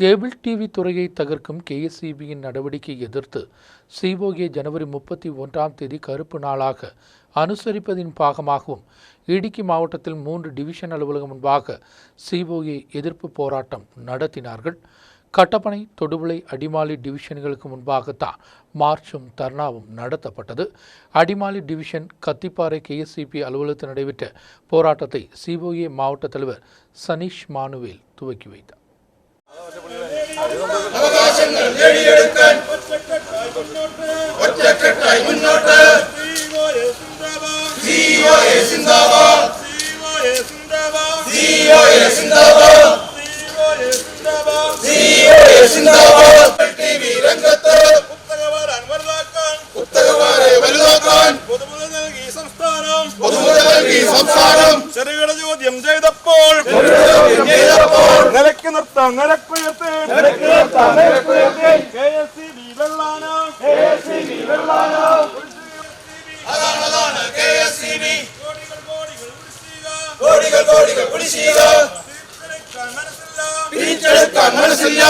Cable TV துறையை தகர்க்கும் KSEBயின் நடவடிக்கையை எதிர்த்து COA ஜனவரி 31 கருப்பு நாளாக அனுசரிப்பதின் பாகமாகவும் இடுக்கி மாவட்டத்தில் 3 டிவிஷன் அலுவலகம் முன்பாக COA எதிர்ப்பு போராட்டம் நடத்தினார்கள். கட்டப்பனை, தொடுபுழை, அடிமாலி டிவிஷன்களுக்கு முன்பாகத்தான் மார்ச்சும் தர்ணாவும் நடத்தப்பட்டது. அடிமாலி டிவிஷன் கத்திப்பாறை KSEB அலுவலகத்தில் நடைபெற்ற போராட்டத்தை COA மாவட்ட தலைவர் சனீஷ் மானுவேல் துவக்கி வைத்தார். அவகாசங்கள் தேடியெடுக்க ஒற்றைக்கட்டாய் முன்னோட்ட COA zindabad COA zindabad COA zindabad TV രംഗത്ത് കുത്തകവാരെ വലുതാക്കാൻ പൊതുമുതൽ നൽകി സംസ്ഥാനം ചെറുകിട ചോദ്യം ചെയ്തപ്പോൾ നിലയ്ക്ക് നിർത്താൻ നിരക്കുയർത്തി KSEB വെള്ളാനോ അതാണ് KSEB കോടികൾ കുടിശ്ശിക പിരിച്ചെടുക്കാൻ മനസ്സില്ല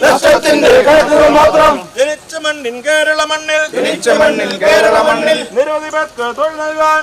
നഷ്ടത്തിന്റെ കണക്കുകൾ മാത്രം ജനിച്ച മണ്ണിൽ കേരള മണ്ണിൽ നിരവധി പേർക്ക് തൊഴിൽ നൽകാൻ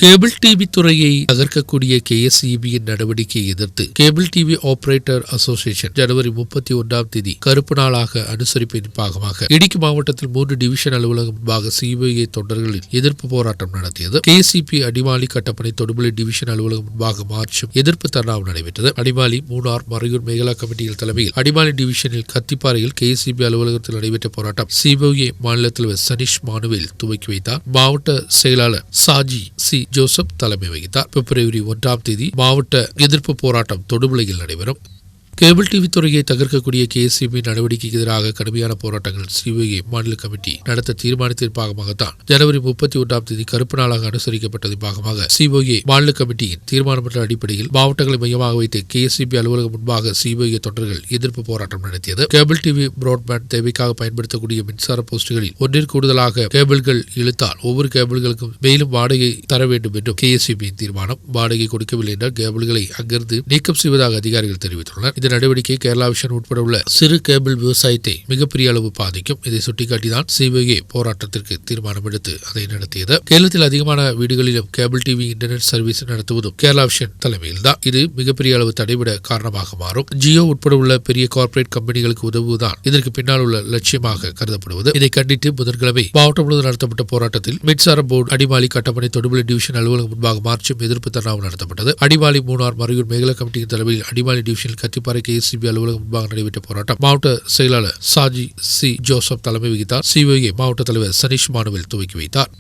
கேபிள் டிவி துறையை தகர்க்கக்கூடிய KSEBயின் நடவடிக்கையை எதிர்த்து கேபிள் டிவி ஆபரேட்டர் அசோசியேஷன் ஜனவரி 31 கருப்பு நாளாக அனுசரிப்பின் பாகமாக இடுக்கி மாவட்டத்தில் 3 டிவிஷன் அலுவலகம் முன்பாக COA தொண்டர்களின் எதிர்ப்பு போராட்டம் நடத்தியது. KSEB அடிமாலி, கட்டப்பனை, தொடுபுழை டிவிஷன் அலுவலகம் முன்பாக மார்ச்சும் எதிர்ப்பு தர்ணாவும் நடைபெற்றது. அடிமாலி, மூணார், மறையூர் மேகலா கமிட்டிகள் தலைமையில் அடிமாலி டிவிஷனில் கத்திப்பாறையில் KSEB அலுவலகத்தில் நடைபெற்ற போராட்டம் COA மாநில தலைவர் சனீஷ் மானுவேல் துவக்கி வைத்தார். மாவட்ட செயலாளர் சாஜி சி ஜோசப் தலைமை வகித்தார். பிப்ரவரி 1 மாவட்ட எதிர்ப்பு போராட்டம் தொடுபுழையில் நடைபெறும். கேபிள் டிவி துறையை தகர்க்கக்கூடிய KSEB நடவடிக்கைக்கு எதிராக கடுமையான போராட்டங்கள் COA மாநில கமிட்டி நடத்த தீர்மானத்தின் பாகமாகத்தான் ஜனவரி 31 கருப்பு நாளாக அனுசரிக்கப்பட்டதின் பாகமாக COA மாநில கமிட்டியின் தீர்மானமற்ற அடிப்படையில் மாவட்டங்களை மையமாக வைத்து KSEB அலுவலகம் முன்பாக COA தொண்டர்கள் எதிர்ப்பு போராட்டம் நடத்தியது. கேபிள் டிவி பிராட்பேண்ட் தேவைக்காக பயன்படுத்தக்கூடிய மின்சார போஸ்டுகளில் ஒன்றிற்கு கூடுதலாக கேபிள்கள் இழுத்தால் ஒவ்வொரு கேபிள்களுக்கும் மேலும் வாடகை தர வேண்டும் என்றும் KSEBயின் தீர்மானம். வாடகை கொடுக்கவில்லை என்றால் கேபிள்களை அங்கிருந்து நீக்கம் செய்வதாக அதிகாரிகள் தெரிவித்துள்ளனர். இந்த நடவடிக்கை கேரளா விஷன் உட்பட உள்ள சிறு கேபிள் விவசாயத்தை மிகப்பெரிய அளவு பாதிக்கும். இதை சுட்டிக்காட்டிதான் COA போராட்டத்திற்கு தீர்மானம் எடுத்து அதை நடத்தியது. கேரளத்தில் அதிகமான வீடுகளிலும் கேபிள் டிவி இன்டர்நெட் சர்வீஸ் நடத்துவதும் கேரளா விஷன் தலைமையில் தான். இது மிகப்பெரிய அளவு தடைவிட காரணமாக மாறும். ஜியோ உட்பட உள்ள பெரிய கார்ப்பரேட் கம்பெனிகளுக்கு உதவுவதுதான் இதற்கு பின்னால் உள்ள லட்சியமாக கருதப்படுவது. இதை கண்டித்து புதன்கிழமை மாவட்டம் முழுவதும் நடத்தப்பட்ட போராட்டத்தில் மின்சார போர்டு, அடிமாலி, கட்டப்பனை, தொடுபுழை டிவிஷன் அலுவலகம் முன்பாக மார்ச்சும் எதிர்ப்பு தர்ணாவும் நடத்தப்பட்டது. அடிமாலி, மூணார், மறையூர் மேகலா கமிட்டியின் தலைமையில் அடிமாலி டிவிஷனில் கத்திப்பாறை KSEB அலுவலகம் முன்பாக நடைபெற்ற போராட்டம் மாவட்ட செயலாளர் சாஜி சி ஜோசப் தலைமை வகித்தார். COA மாவட்ட தலைவர் சனீஷ் மானுவேல் துவக்கி வைத்தார்.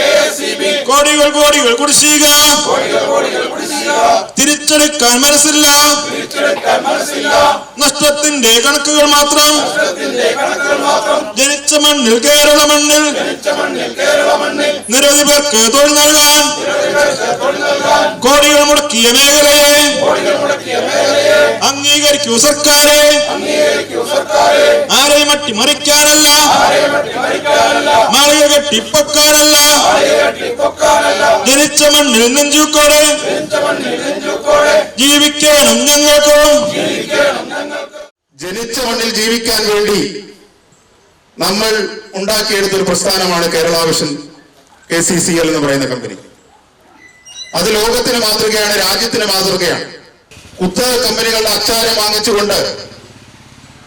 KSEB കോടികൾ കുടിശ്ശിക തിരിച്ചെടുക്കാൻ മനസ്സില്ല നഷ്ടത്തിന്റെ കണക്കുകൾ മാത്രം ജനിച്ച മണ്ണിൽ കേരള മണ്ണിൽ നിരവധി പേർക്ക് തൊഴിൽ നൽകാൻ കോടികൾ മുടക്കിയ മേഖലയെ അംഗീകരിക്കൂ സർക്കാരെ. ആരെയും അട്ടിമറിക്കാനല്ല, മാളിക കെട്ടിപ്പൊക്കാനല്ല, ജനിച്ച മണ്ണിൽ നെഞ്ചുക്കോടെ ജീവിക്കണം ഞങ്ങൾക്കും. ജനിച്ച മണ്ണിൽ ജീവിക്കാൻ വേണ്ടി നമ്മൾ ഉണ്ടാക്കിയെടുത്തൊരു പ്രസ്ഥാനമാണ് കേരള വിഷൻ KCCL എന്ന് പറയുന്ന കമ്പനി. അത് ലോകത്തിന് മാതൃകയാണ്, രാജ്യത്തിന് മാതൃകയാണ്. കുത്തക കമ്പനികളുടെ അച്ചാരം വാങ്ങിച്ചുകൊണ്ട്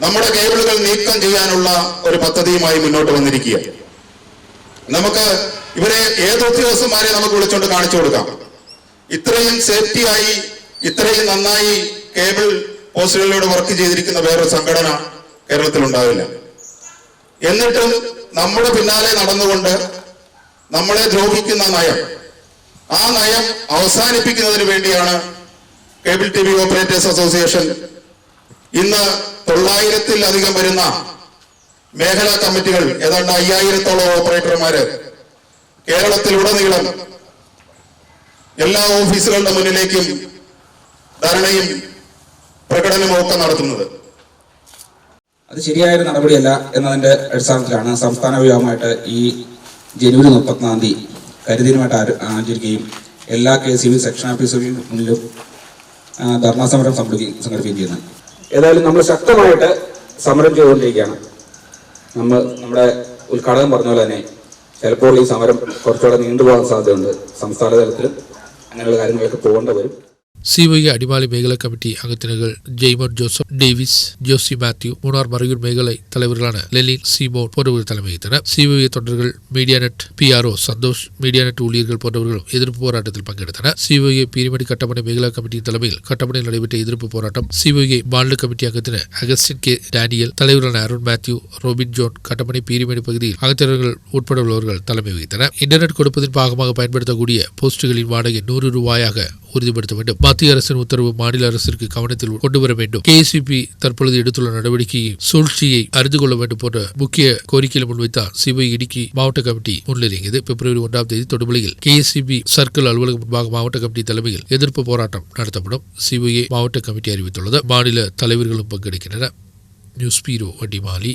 നമ്മുടെ കേബിളുകൾ നീക്കം ചെയ്യാനുള്ള ഒരു പദ്ധതിയുമായി മുന്നോട്ട് വന്നിരിക്കുക. നമുക്ക് ഇവരെ ഏത് ഉദ്യോഗസ്ഥന്മാരെ നമുക്ക് വിളിച്ചുകൊണ്ട് കാണിച്ചു കൊടുക്കാം. ഇത്രയും സേഫ്റ്റിയായി, ഇത്രയും നന്നായി കേബിൾ പോസ്റ്റുകളിലൂടെ വർക്ക് ചെയ്തിരിക്കുന്ന വേറൊരു സംഘടന കേരളത്തിൽ ഉണ്ടാവില്ല. എന്നിട്ടും നമ്മുടെ പിന്നാലെ നടന്നുകൊണ്ട് നമ്മളെ ദ്രോഹിക്കുന്ന നയം, ആ നയം അവസാനിപ്പിക്കുന്നതിന് വേണ്ടിയാണ് കേബിൾ TV ഓപ്പറേറ്റേഴ്സ് അസോസിയേഷൻ ഇന്ന് 900-ലധികം വരുന്ന മേഖലാ കമ്മിറ്റികൾ ഏതാണ്ട് 5000-ഓളം ഓപ്പറേറ്റർമാര് കേരളത്തിലുടനീളം എല്ലാ ഓഫീസുകളുടെ മുന്നിലേക്കും ധർണയും പ്രകടനവും ഒക്കെ നടത്തുന്നത്. അത് ശരിയായൊരു നടപടിയല്ല എന്നതിന്റെ അടിസ്ഥാനത്തിലാണ് സംസ്ഥാന വ്യാപകമായിട്ട് ഈ ജനുവരി 30-ാം തീയതി കരിദിനമായിട്ട് ആചരിക്കുകയും എല്ലാ KCB സെക്ഷൻ ഓഫീസുകളിലും മുന്നിലും ധർണാ സമരം സംഘടിപ്പിക്കുകയും ചെയ്യുന്നത്. ഏതായാലും നമ്മൾ ശക്തമായിട്ട് സമരം ചെയ്തുകൊണ്ടിരിക്കുകയാണ്. നമ്മുടെ ഉദ്ഘാടകൻ പറഞ്ഞ പോലെ തന്നെ ചിലപ്പോൾ ഈ സമരം കുറച്ചുകൂടെ നീണ്ടുപോകാൻ സാധ്യതയുണ്ട്. സംസ്ഥാന തലത്തിലും അങ്ങനെയുള്ള കാര്യങ്ങളൊക്കെ പോകേണ്ടി വരും. CYA അടിമാലി മേഖലാ കമ്മിറ്റി അംഗത്തിനുകൾ ജെയ്മർ ജോസഫ്, ഡേവിസ്, ജോസി മാത്യു, മൂന്നാർ മറയൂർ മേഖല தலைவர்களான லெலின், சீமோன் போன்றவர்கள் தலைமையேற்றனர். CYA தொண்டர்கள், மீடியாநெட் PRO சந்தோஷ், மீடியாநெட் ஊழியர்கள் போன்றவர்களும் எதிர்ப்பு போராட்டத்தில் பங்கெடுத்தனர். CYA பீரிமடி கட்டமனை மேഖലാ கமிட்டியின் தலைமையில் கட்டமனையில் நடைபெற்ற எதிர்ப்பு போராட்டம் CYA மாநில கமிட்டி அங்கத்தினர் அகஸ்டின் K. டேனியல், தலைவர்களான அருண் மேத்யூ, ரோபின் ஜோன், கட்டமனை பீரிமடி பகுதியில் அங்கத்தினர்கள் உட்பட உள்ளவர்கள் தலைமை வகித்தனர். இன்டர்நெட் கொடுப்பதன் பாகமாக பயன்படுத்தக்கூடிய போஸ்டுகளின் வாடகை ₹100 உறுதிப்படுத்த வேண்டும். மத்திய அரசின் உத்தரவு மாநில அரசிற்கு கவனத்தில் கொண்டு வர வேண்டும். KCB தற்பொழுது எடுத்துள்ள நடவடிக்கையை சூழ்ச்சியை அறிந்து கொள்ள வேண்டும் போன்ற முக்கிய கோரிக்கைகளை முன்வைத்தார் CYA இடுக்கி மாவட்ட கமிட்டி முன்னிலையது. பிப்ரவரி 1-ஆம் தேதி தொடுபுழையில் KCB சர்க்கிள் அலுவலகம் முன்பாக மாவட்ட கமிட்டி தலைமையில் எதிர்ப்பு போராட்டம் நடத்தப்படும். CYA மாவட்ட கமிட்டி அறிவித்துள்ளது. மாநில தலைவர்களும் பங்கெடுக்கின்றனர். நியூஸ் பீரோ அடிமாலி.